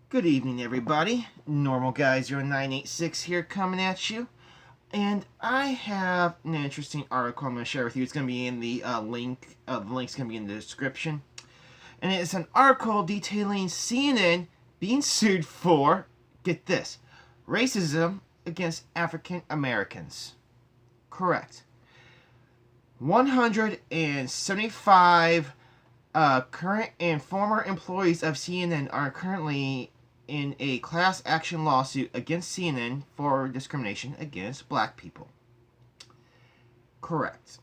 Good evening, everybody. Normal Guy 0986 here coming at you. And I have an interesting article I'm going to share with you. It's going to be in the link. The link's going to be in the description. And it's an article detailing CNN being sued for, get this, racism against African Americans. Correct. 175 current and former employees of CNN are currently in a class action lawsuit against CNN for discrimination against black people. Correct.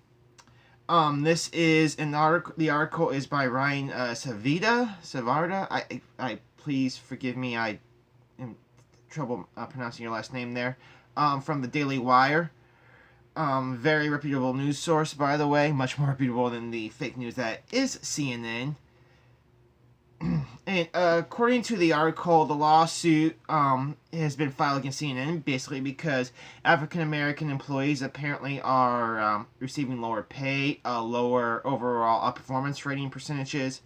This is an article. The article is by Ryan Savarda. I please forgive me. I am trouble pronouncing your last name there. From the Daily Wire. Very reputable news source, by the way. Much more reputable than the fake news that is CNN. And according to the article, the lawsuit has been filed against CNN basically because African American employees apparently are receiving lower pay, lower overall performance rating percentages.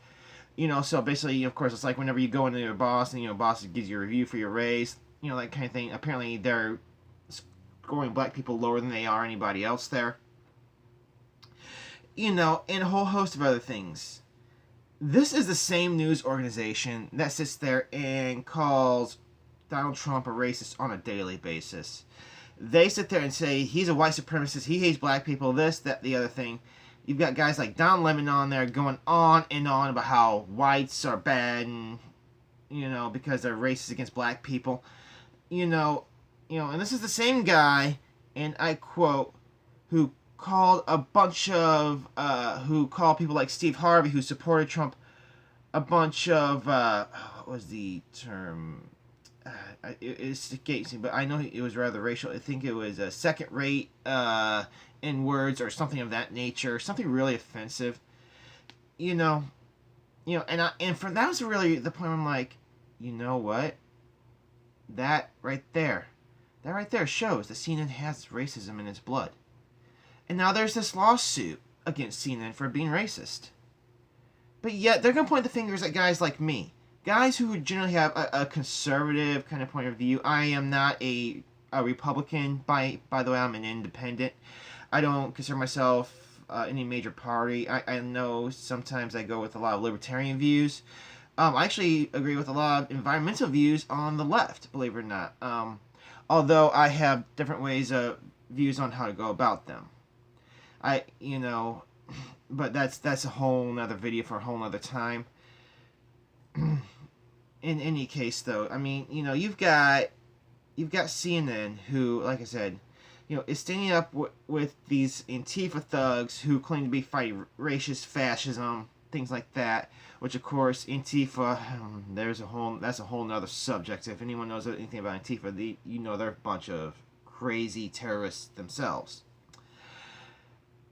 So basically, of course, it's like whenever you go into your boss and boss gives you a review for your raise, that kind of thing. Apparently, they're scoring black people lower than they are anybody else there. And a whole host of other things. This is the same news organization that sits there and calls Donald Trump a racist on a daily basis. They sit there and say he's a white supremacist, he hates black people, this, that, the other thing. You've got guys like Don Lemon on there going on and on about how whites are bad and, because they're racist against black people. And this is the same guy, and I quote, who called people like Steve Harvey, who supported Trump, a bunch of what was the term? It escapes me, but I know it was rather racial. I think it was a second-rate in words or something of that nature, something really offensive. And for that was really the point. I'm like, you know what? That right there shows that CNN has racism in its blood. And now there's this lawsuit against CNN for being racist. But yet they're going to point the fingers at guys like me. Guys who generally have a conservative kind of point of view. I am not a Republican. By the way, I'm an independent. I don't consider myself any major party. I know sometimes I go with a lot of libertarian views. I actually agree with a lot of environmental views on the left, believe it or not. Although I have different views on how to go about them. But that's a whole nother video for a whole nother time. In any case, though, I mean, you've got CNN who, like I said, is standing up with these Antifa thugs who claim to be fighting racist fascism, things like that. Which, of course, Antifa, that's a whole nother subject. If anyone knows anything about Antifa, they're a bunch of crazy terrorists themselves.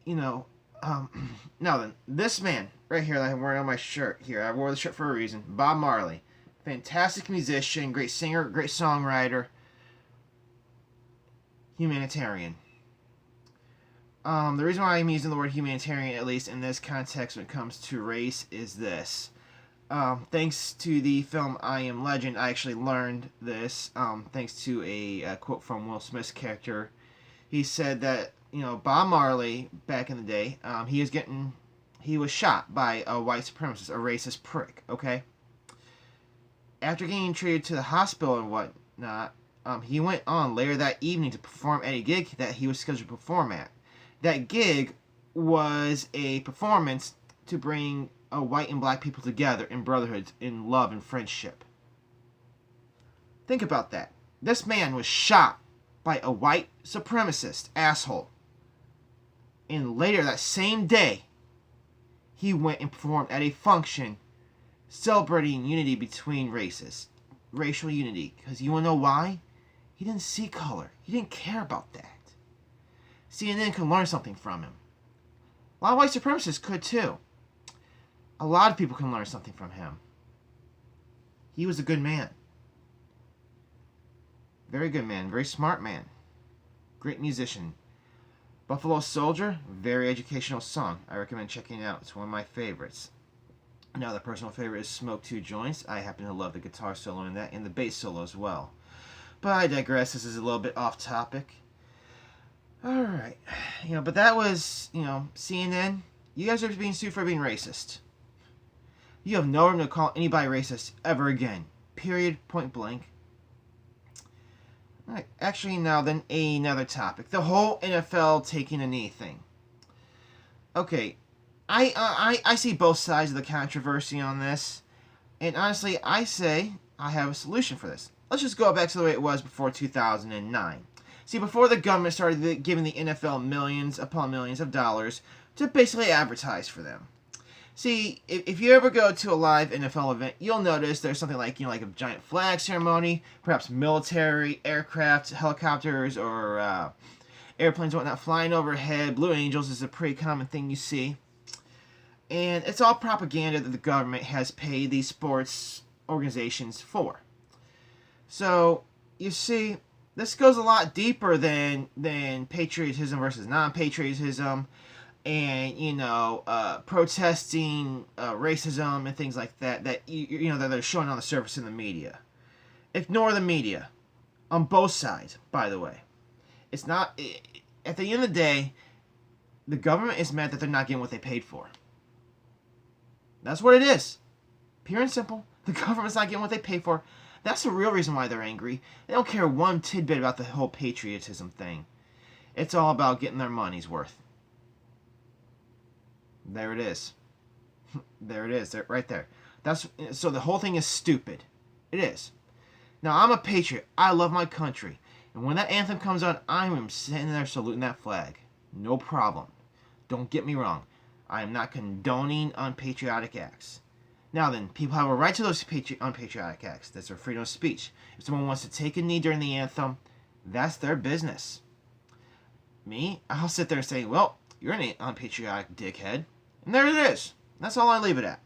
Now then, this man right here that I'm wearing on my shirt here, I wore the shirt for a reason. Bob Marley, fantastic musician, great singer, great songwriter, humanitarian. The reason why I'm using the word humanitarian, at least in this context when it comes to race, is this. Thanks to the film I Am Legend, I actually learned this, thanks to a quote from Will Smith's character. He said that, Bob Marley, back in the day, he was shot by a white supremacist, a racist prick, okay? After getting treated to the hospital and whatnot, he went on later that evening to perform at a gig that he was scheduled to perform at. That gig was a performance to bring white and black people together in brotherhood, in love and friendship. Think about that. This man was shot by a white supremacist asshole. And later that same day, he went and performed at a function celebrating unity between races. Racial unity. Because you want to know why? He didn't see color. He didn't care about that. CNN can learn something from him. A lot of white supremacists could too. A lot of people can learn something from him. He was a good man. Very good man. Very smart man. Great musician. Buffalo Soldier, very educational song. I recommend checking it out. It's one of my favorites. Another personal favorite is Smoke Two Joints. I happen to love the guitar solo in that and the bass solo as well. But I digress. This is a little bit off topic. Alright. But that was, CNN. You guys are being sued for being racist. You have no room to call anybody racist ever again. Period. Point blank. Alright. Actually, now then another topic. The whole NFL taking a knee thing. Okay. I see both sides of the controversy on this. And honestly, I say I have a solution for this. Let's just go back to the way it was before 2009. See, before the government started giving the NFL millions upon millions of dollars to basically advertise for them. See, if you ever go to a live NFL event, you'll notice there's something like, like a giant flag ceremony, perhaps military, aircraft, helicopters, or airplanes and whatnot flying overhead. Blue Angels is a pretty common thing you see. And it's all propaganda that the government has paid these sports organizations for. So, you see, this goes a lot deeper than patriotism versus non-patriotism and, protesting racism and things like that that they're showing on the surface in the media. Ignore the media. On both sides, by the way. It's not... At the end of the day, the government is mad that they're not getting what they paid for. That's what it is. Pure and simple. The government's not getting what they pay for. That's the real reason why they're angry. They don't care one tidbit about the whole patriotism thing. It's all about getting their money's worth. There it is. There it is. Right there. So the whole thing is stupid. It is. Now, I'm a patriot. I love my country. And when that anthem comes on, I'm sitting there saluting that flag. No problem. Don't get me wrong. I am not condoning unpatriotic acts. Now then, people have a right to those unpatriotic acts. That's their freedom of speech. If someone wants to take a knee during the anthem, that's their business. Me, I'll sit there and say, well, you're an unpatriotic dickhead. And there it is. That's all I leave it at.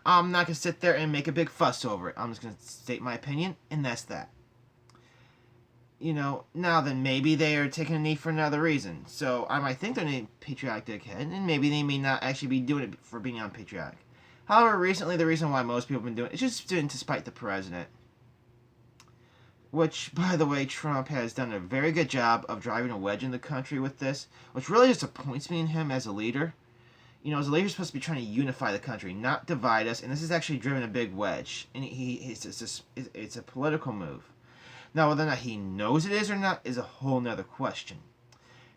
I'm not going to sit there and make a big fuss over it. I'm just going to state my opinion, and that's that. Now then, maybe they are taking a knee for another reason. So I might think they're a patriotic dickhead, and maybe they may not actually be doing it for being unpatriotic. However, recently, the reason why most people have been doing it is just doing it to spite the president. Which, by the way, Trump has done a very good job of driving a wedge in the country with this, which really disappoints me in him as a leader. As a leader, he's supposed to be trying to unify the country, not divide us, and this has actually driven a big wedge. And it's a political move. Now, whether or not he knows it is or not is a whole nother question.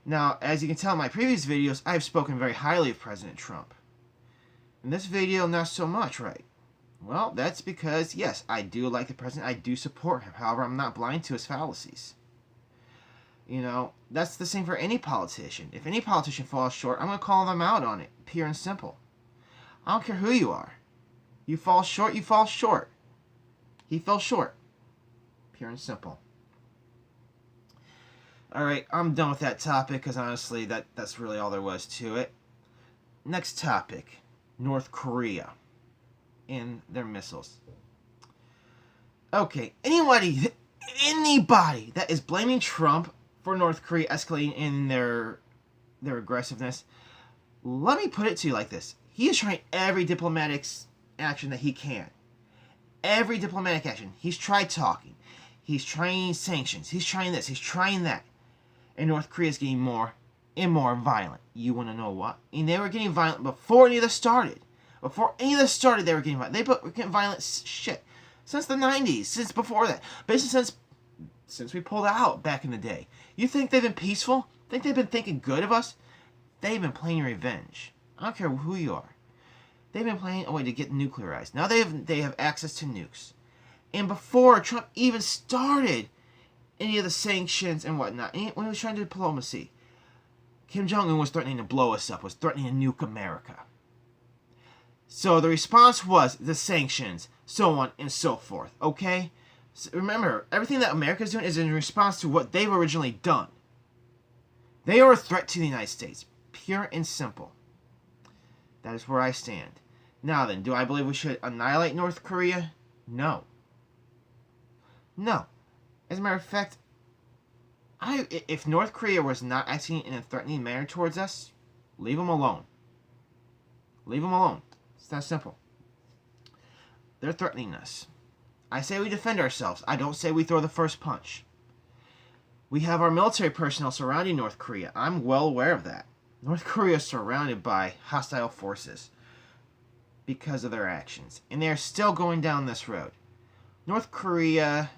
Now, as you can tell in my previous videos, I have spoken very highly of President Trump. In this video, not so much, right? Well, that's because, yes, I do like the president. I do support him. However, I'm not blind to his fallacies. That's the same for any politician. If any politician falls short, I'm going to call them out on it. Pure and simple. I don't care who you are. You fall short, you fall short. He fell short. Pure and simple. Alright, I'm done with that topic because honestly, that's really all there was to it. Next topic. North Korea and their missiles. Okay, anybody that is blaming Trump for North Korea escalating in their aggressiveness, let me put it to you like this. He is trying every diplomatic action that he can. Every diplomatic action. He's tried talking. He's trying sanctions. He's trying this. He's trying that. And North Korea is getting more and more violent. You want to know what? And they were getting violent before any of this started. Before any of this started, they were getting violent. They were getting violent shit since the 90s. Since before that. Basically since we pulled out back in the day. You think they've been peaceful? Think they've been thinking good of us? They've been playing revenge. I don't care who you are. They've been playing a way to get nuclearized. Now they have access to nukes. And before Trump even started any of the sanctions and whatnot, when he was trying to do diplomacy, Kim Jong-un was threatening to blow us up, was threatening to nuke America. So the response was the sanctions, so on and so forth, okay? So remember, everything that America is doing is in response to what they've originally done. They are a threat to the United States, pure and simple. That is where I stand. Now then, do I believe we should annihilate North Korea? No. No. As a matter of fact, if North Korea was not acting in a threatening manner towards us, leave them alone. Leave them alone. It's that simple. they're threatening us. I say we defend ourselves. I don't say we throw the first punch. We have our military personnel surrounding North Korea. I'm well aware of that. North Korea is surrounded by hostile forces because of their actions. And they are still going down this road. North Korea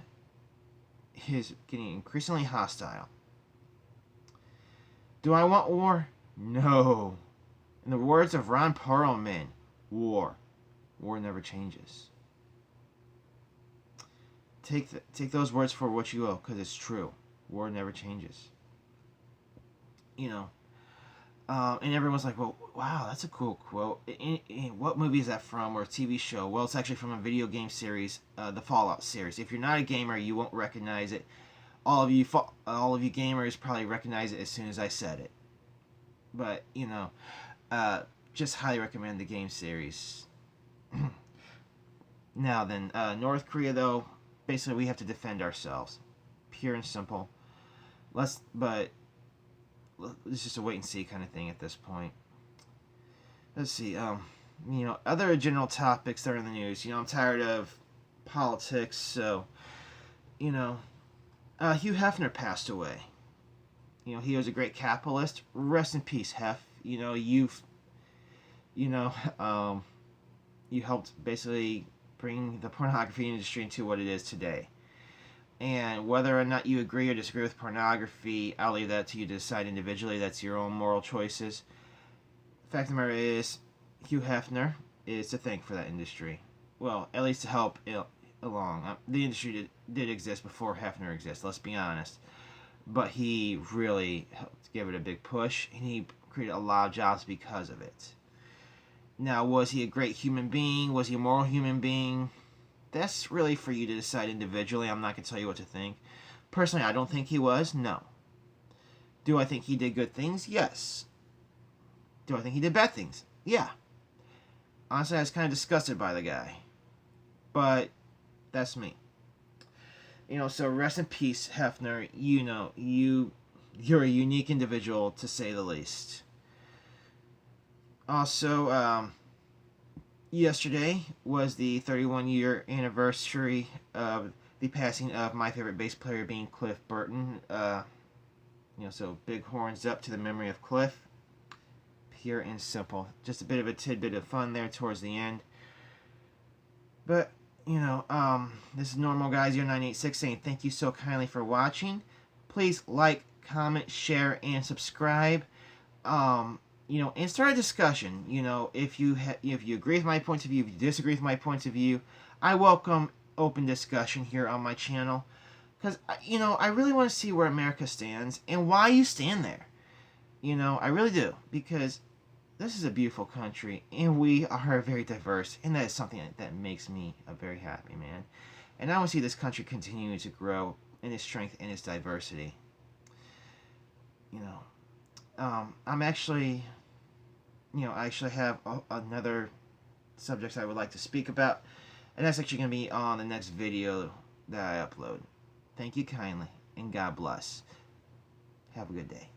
is getting increasingly hostile. Do I want war? No. In the words of Ron Perlman, war. War never changes. Take those words for what you will, because it's true. War never changes. You know, and everyone's like, well, wow, that's a cool quote. What movie is that from, or a TV show? Well, it's actually from a video game series, the Fallout series. If you're not a gamer, you won't recognize it. All of you gamers probably recognize it as soon as I said it. But, you know, just highly recommend the game series. Now then, North Korea, though, basically we have to defend ourselves. Pure and simple. But it's just a wait and see kind of thing at this point. Let's see. You know, other general topics that are in the news. You know, I'm tired of politics, so, you know, Hugh Hefner passed away. You know, he was a great capitalist. Rest in peace, Hef. You know, you helped basically bring the pornography industry into what it is today. And whether or not you agree or disagree with pornography, I'll leave that to you to decide individually. That's your own moral choices. The fact of the matter is, Hugh Hefner is to thank for that industry. Well, at least to help it along. The industry did exist before Hefner existed, let's be honest. But he really helped give it a big push, and he created a lot of jobs because of it. Now, was he a great human being? Was he a moral human being? That's really for you to decide individually. I'm not going to tell you what to think. Personally, I don't think he was. No. Do I think he did good things? Yes. Do I think he did bad things? Yeah. Honestly, I was kind of disgusted by the guy. But that's me. You know, so rest in peace, Hefner. You know, you're a unique individual, to say the least. Also, yesterday was the 31-year anniversary of the passing of my favorite bass player, being Cliff Burton. You know, so big horns up to the memory of Cliff. Pure and simple. Just a bit of a tidbit of fun there towards the end. But, you know, this is Normal Guy 0986 saying thank you so kindly for watching. Please like, comment, share, and subscribe. You know, and start a discussion. You know, if you agree with my points of view, if you disagree with my points of view, I welcome open discussion here on my channel. Because, you know, I really want to see where America stands and why you stand there. You know, I really do. Because this is a beautiful country, and we are very diverse, and that is something that makes me a very happy man. And I want to see this country continue to grow in its strength and its diversity. You know, I'm actually, you know, I actually have another subject I would like to speak about, and that's actually going to be on the next video that I upload. Thank you kindly, and God bless. Have a good day.